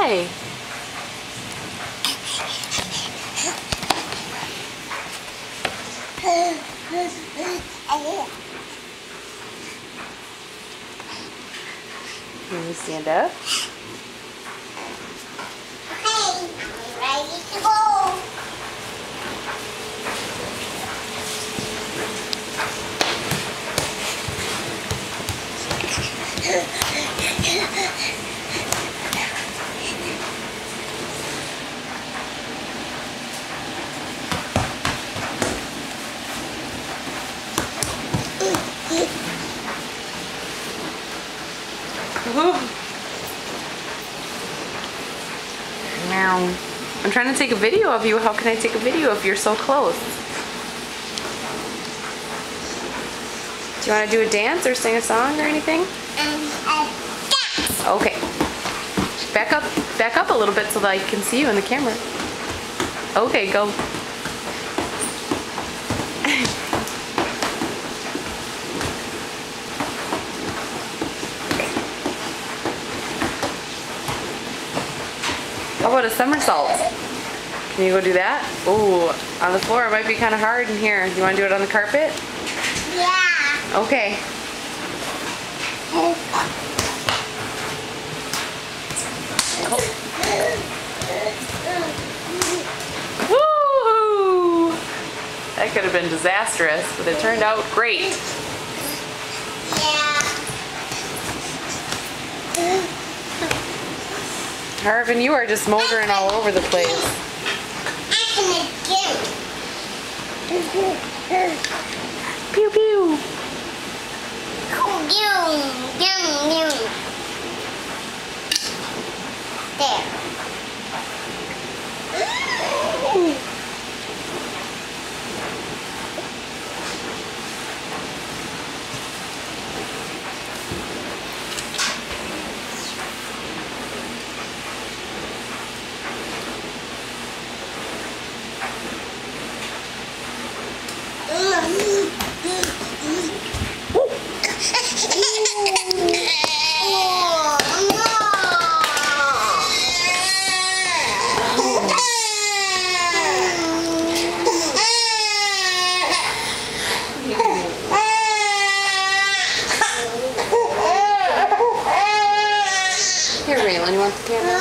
Why? Can you stand up? Okay, I'm ready to go. Now, I'm trying to take a video of you. How can I take a video if you're so close? Do you want to do a dance or sing a song or anything? Dance. Okay. Back up a little bit so that I can see you in the camera. Okay, go. How about a somersault? Can you go do that? Ooh, on the floor it might be kind of hard in here. You want to do it on the carpet? Yeah. Okay. Woo! That could have been disastrous, but it turned out great. Yeah. Harvin, you are just motoring all over the place. I'm gonna Pew pew. There. Here, Raylan, you want the camera?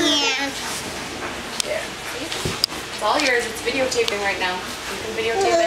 Yeah. There. It's all yours. It's videotaping right now. You can videotape it.